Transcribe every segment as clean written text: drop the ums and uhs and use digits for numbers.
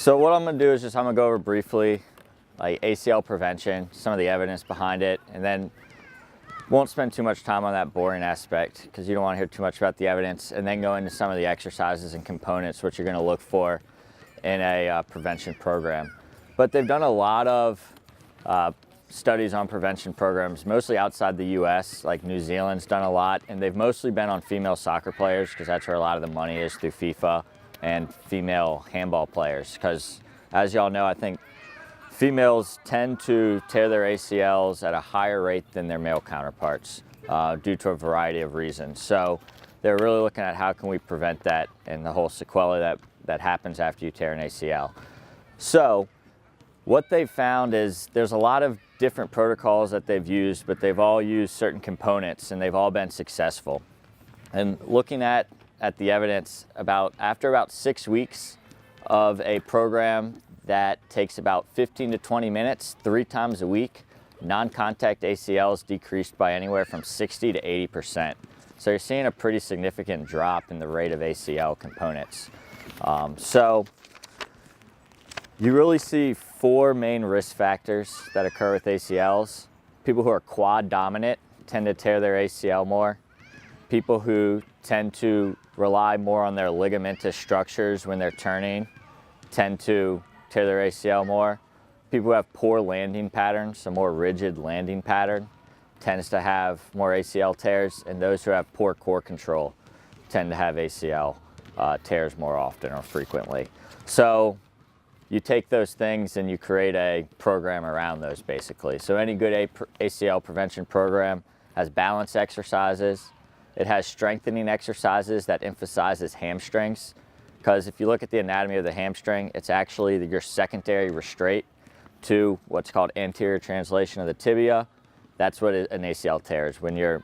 So what I'm gonna do is I'm gonna go over briefly like ACL prevention, some of the evidence behind it, and then won't spend too much time on that boring aspect because you don't want to hear too much about the evidence, and then go into some of the exercises and components which you're going to look for in a prevention program. But they've done a lot of studies on prevention programs, mostly outside the US, like New Zealand's done a lot, and they've mostly been on female soccer players because that's where a lot of the money is through FIFA, and female handball players, because as y'all know, I think females tend to tear their ACLs at a higher rate than their male counterparts due to a variety of reasons. So they're really looking at how can we prevent that and the whole sequelae that happens after you tear an ACL. So what they've found is there's a lot of different protocols that they've used, but they've all used certain components and they've all been successful. And looking at the evidence, after about 6 weeks of a program that takes about 15 to 20 minutes, 3 times a week, non-contact ACLs decreased by anywhere from 60 to 80%. So you're seeing a pretty significant drop in the rate of ACL components. So you really see 4 main risk factors that occur with ACLs. People who are quad dominant tend to tear their ACL more. People who tend to rely more on their ligamentous structures when they're turning tend to tear their ACL more. People who have poor landing patterns, a more rigid landing pattern, tends to have more ACL tears, and those who have poor core control tend to have ACL tears more often or frequently. So you take those things and you create a program around those basically. So any good ACL prevention program has balance exercises. It has strengthening exercises that emphasizes hamstrings, because if you look at the anatomy of the hamstring, it's actually your secondary restraint to what's called anterior translation of the tibia. That's what an ACL tear is, when your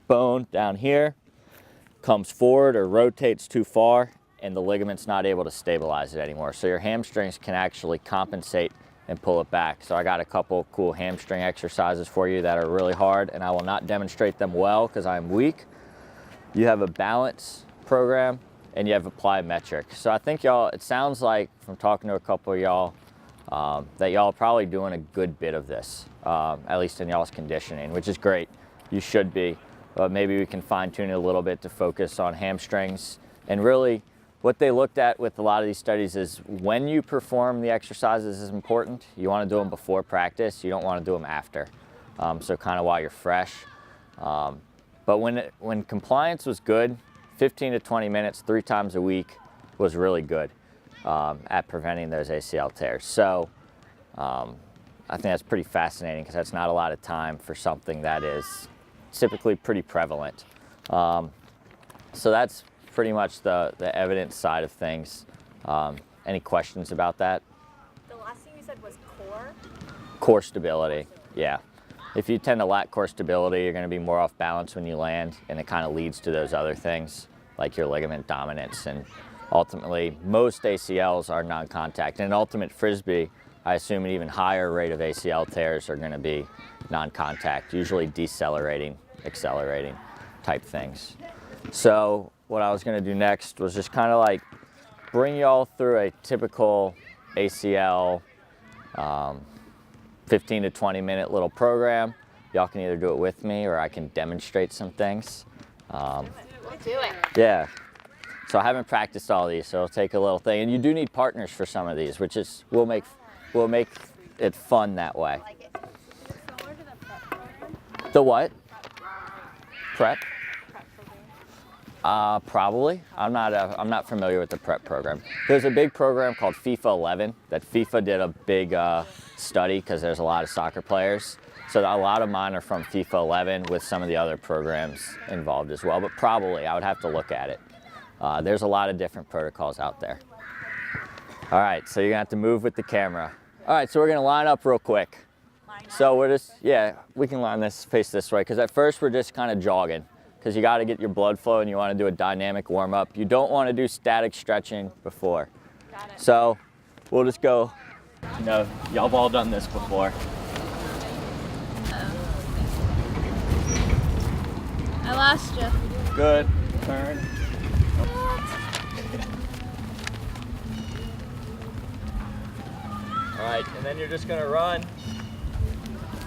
bone down here comes forward or rotates too far and the ligament's not able to stabilize it anymore. So your hamstrings can actually compensate and pull it back. So I got a couple cool hamstring exercises for you that are really hard, and I will not demonstrate them well because I'm weak. You have a balance program and you have applied metric. So I think y'all, it sounds like from talking to a couple of y'all that y'all are probably doing a good bit of this, at least in y'all's conditioning, which is great. You should be, but maybe we can fine tune it a little bit to focus on hamstrings. And really what they looked at with a lot of these studies is when you perform the exercises is important. You want to do them before practice. You don't want to do them after. So kind of while you're fresh. But when compliance was good, 15 to 20 minutes, 3 times a week was really good at preventing those ACL tears. So I think that's pretty fascinating because that's not a lot of time for something that is typically pretty prevalent. So that's pretty much the evidence side of things. Any questions about that? The last thing you said was core? Core stability, yeah. If you tend to lack core stability, you're going to be more off balance when you land, and it kind of leads to those other things like your ligament dominance. And ultimately, most ACLs are non-contact. And in ultimate Frisbee, I assume an even higher rate of ACL tears are going to be non-contact, usually decelerating, accelerating type things. So what I was going to do next was just kind of like bring y'all through a typical ACL 15 to 20 minute little program. Y'all can either do it with me or I can demonstrate some things. We'll do it. Yeah. So I haven't practiced all these, so it'll take a little thing. And you do need partners for some of these, which is, we'll make it fun that way. I like it. Similar to the prep program? The what? Prep? Prep program. Probably. I'm not familiar with the prep program. There's a big program called FIFA 11 that FIFA did a big study because there's a lot of soccer players. So a lot of mine are from FIFA 11 with some of the other programs involved as well, but probably I would have to look at it. There's a lot of different protocols out there. All right, so you're gonna have to move with the camera. All right, so we're gonna line up real quick. So we're just, yeah, we can line this, face this way, because at first we're just kind of jogging, because you got to get your blood flow and you want to do a dynamic warm up. You don't want to do static stretching before. Got it. So we'll just go, you know, y'all have all done this before. I lost you. Good, turn. All right, and then you're just gonna run,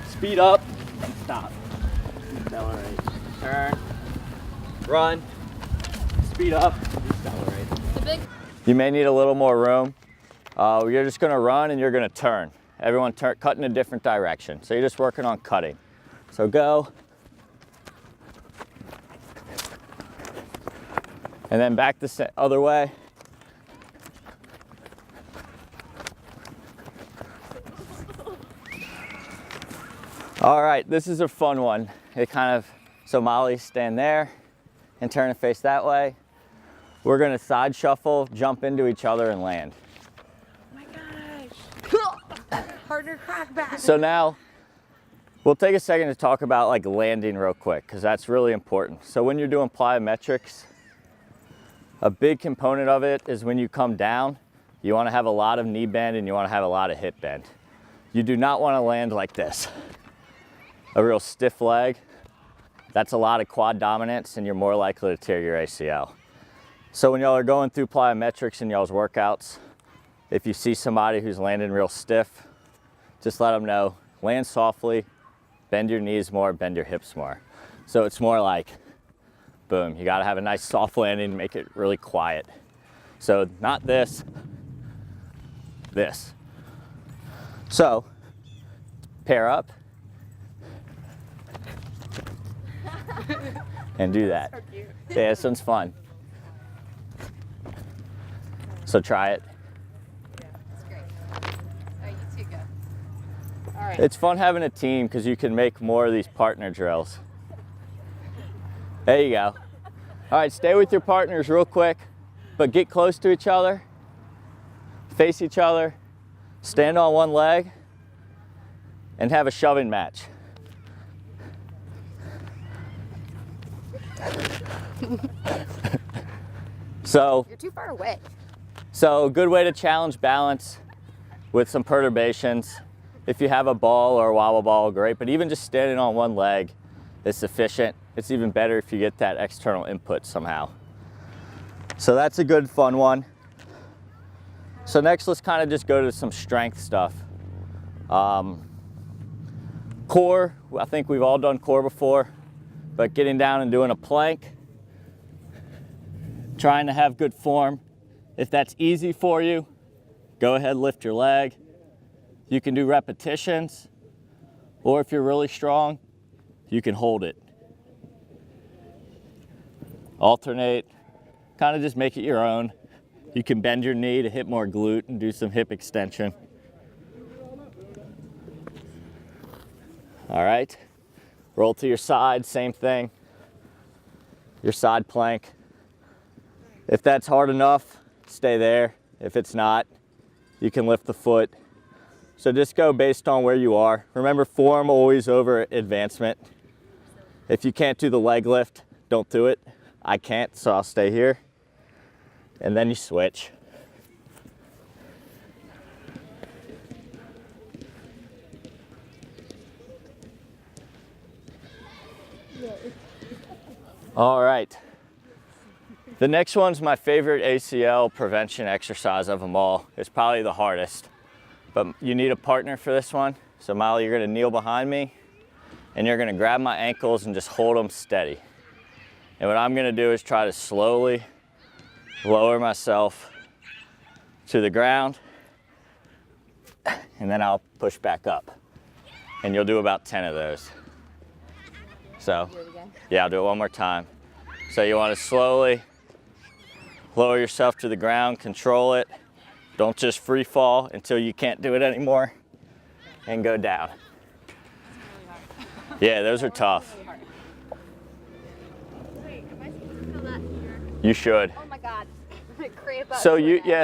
speed up, and stop. Accelerate, turn, run, speed up, decelerate. You may need a little more room. You're just gonna run and you're gonna turn. Everyone cut in a different direction. So you're just working on cutting. So go. And then back the other way. All right, this is a fun one. So Molly, stand there and turn and face that way. We're gonna side shuffle, jump into each other and land. Oh my gosh. Harder crackback. So now, we'll take a second to talk about like landing real quick, because that's really important. So when you're doing plyometrics, a big component of it is when you come down, you wanna have a lot of knee bend and you wanna have a lot of hip bend. You do not wanna land like this. A real stiff leg, that's a lot of quad dominance and you're more likely to tear your ACL. So when y'all are going through plyometrics in y'all's workouts, if you see somebody who's landing real stiff, just let them know, land softly, bend your knees more, bend your hips more. So it's more like, boom, you gotta have a nice soft landing, make it really quiet. So not this, this. So, pair up, and do that. So cute. Yeah, this one's fun. So try it. Yeah, that's great. Oh, you two go. All right. It's fun having a team because you can make more of these partner drills. There you go. All right, stay with your partners real quick, but get close to each other, face each other, stand on one leg, and have a shoving match. So You're too far away. So a good way to challenge balance with some perturbations. If you have a ball or a wobble ball, great, but even just standing on one leg is sufficient. It's even better if you get that external input somehow. So that's a good fun one. So next, let's kind of just go to some strength stuff. Core, I think we've all done core before, but getting down and doing a plank, trying to have good form. If that's easy for you, go ahead, lift your leg. You can do repetitions, or if you're really strong, you can hold it. Alternate, kind of just make it your own. You can bend your knee to hit more glute and do some hip extension. All right, roll to your side, same thing. Your side plank. If that's hard enough, stay there. If it's not, you can lift the foot. So just go based on where you are. Remember, form always over advancement. If you can't do the leg lift, don't do it. I can't, so I'll stay here. And then you switch. All right. The next one's my favorite ACL prevention exercise of them all. It's probably the hardest, but you need a partner for this one. So Molly, you're gonna kneel behind me and you're gonna grab my ankles and just hold them steady. And what I'm gonna do is try to slowly lower myself to the ground, and then I'll push back up. And you'll do about 10 of those. So, yeah, I'll do it one more time. So you wanna slowly lower yourself to the ground, control it. Don't just free fall until you can't do it anymore, and go down. Yeah, those are tough. Wait, am I supposed to feel that here? You should. Oh my God. Cramp up.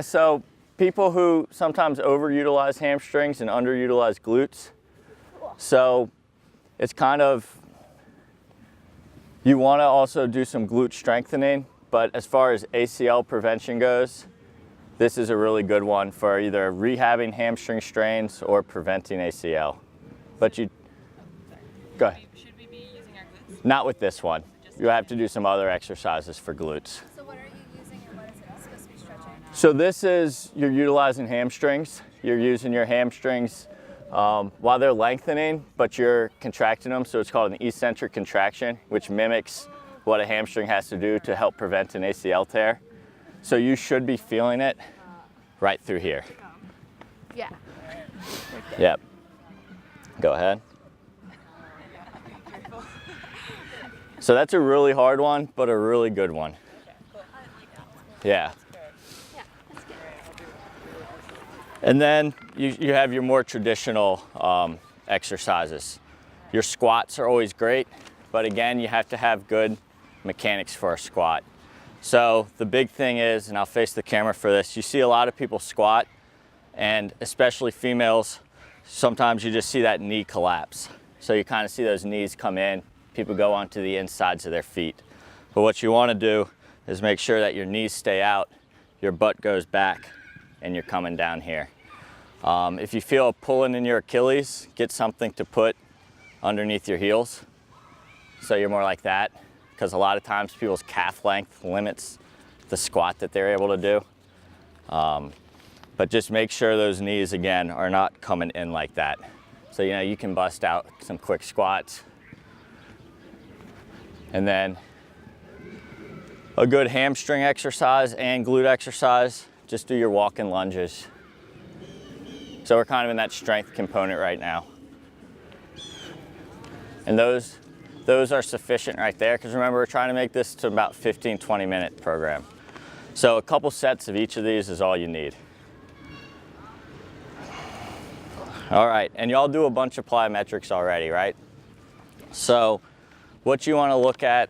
So people who sometimes overutilize hamstrings and underutilize glutes. So it's kind of, you want to also do some glute strengthening, but as far as ACL prevention goes, this is a really good one for either rehabbing hamstring strains or preventing ACL. But you, go ahead. Should we be using our glutes? Not with this one. You have to do some other exercises for glutes. So what are you using and what is it supposed to be stretching? So this is, you're utilizing hamstrings. You're using your hamstrings while they're lengthening, but you're contracting them. So it's called an eccentric contraction, which mimics what a hamstring has to do to help prevent an ACL tear. So you should be feeling it right through here. Yeah. Yep. Go ahead. So that's a really hard one, but a really good one. Yeah. And then you have your more traditional exercises. Your squats are always great, but again, you have to have good mechanics for a squat. So the big thing is, and I'll face the camera for this, you see a lot of people squat, and especially females, sometimes you just see that knee collapse. So you kind of see those knees come in, people go onto the insides of their feet. But what you want to do is make sure that your knees stay out, your butt goes back, and you're coming down here. If you feel a pulling in your Achilles, get something to put underneath your heels. So you're more like that, because a lot of times people's calf length limits the squat that they're able to do. But just make sure those knees, again, are not coming in like that. So, you know, you can bust out some quick squats. And then a good hamstring exercise and glute exercise, just do your walking lunges. So we're kind of in that strength component right now. And those are sufficient right there, because remember, we're trying to make this to about 15, 20-minute program. So a couple sets of each of these is all you need. All right, and y'all do a bunch of plyometrics already, right? So what you want to look at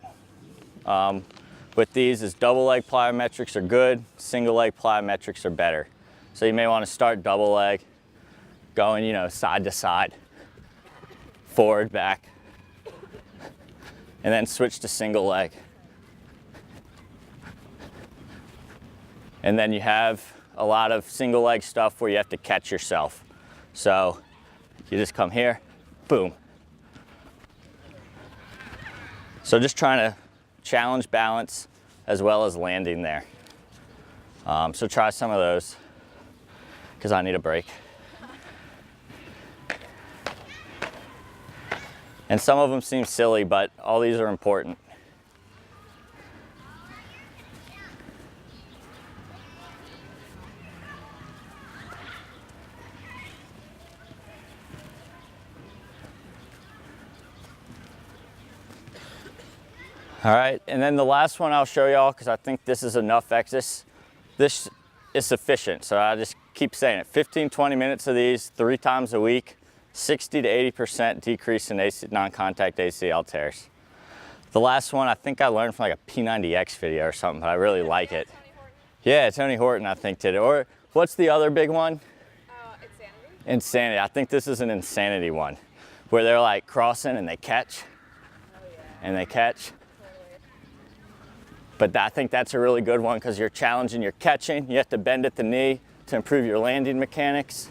with these is double leg plyometrics are good, single leg plyometrics are better. So you may want to start double leg, going, you know, side to side, forward, back, and then switch to single leg. And then you have a lot of single leg stuff where you have to catch yourself. So you just come here, boom. So just trying to challenge balance as well as landing there. So try some of those, because I need a break. And some of them seem silly, but all these are important. All right, and then the last one I'll show y'all, because I think this is enough exercise. This is sufficient, so I just keep saying it. 15, 20 minutes of these 3 times a week, 60 to 80% decrease in non-contact ACL tears. The last one I think I learned from like a P90X video or something, but I really like it. Yeah, Tony Horton I think did it. Or what's the other big one? Insanity. Insanity. I think this is an insanity one, where they're like crossing and they catch, and they catch. But I think that's a really good one, because you're challenging your catching. You have to bend at the knee to improve your landing mechanics.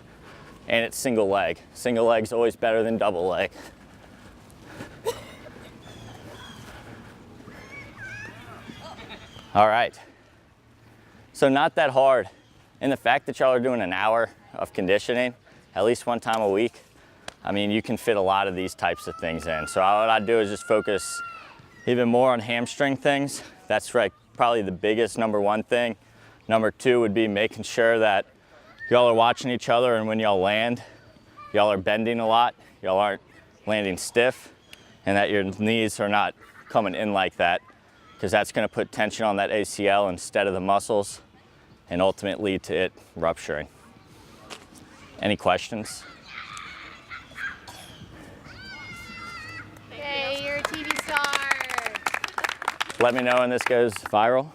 And it's single leg. Single leg's always better than double leg. All right. So not that hard. And the fact that y'all are doing an hour of conditioning, at least 1 time a week, I mean, you can fit a lot of these types of things in. So what I do is just focus even more on hamstring things. That's right, probably the biggest #1 thing. #2 would be making sure that y'all are watching each other, and when y'all land, y'all are bending a lot, y'all aren't landing stiff, and that your knees are not coming in like that, because that's going to put tension on that ACL instead of the muscles and ultimately lead to it rupturing. Any questions? Hey, you're a TV star. Let me know when this goes viral.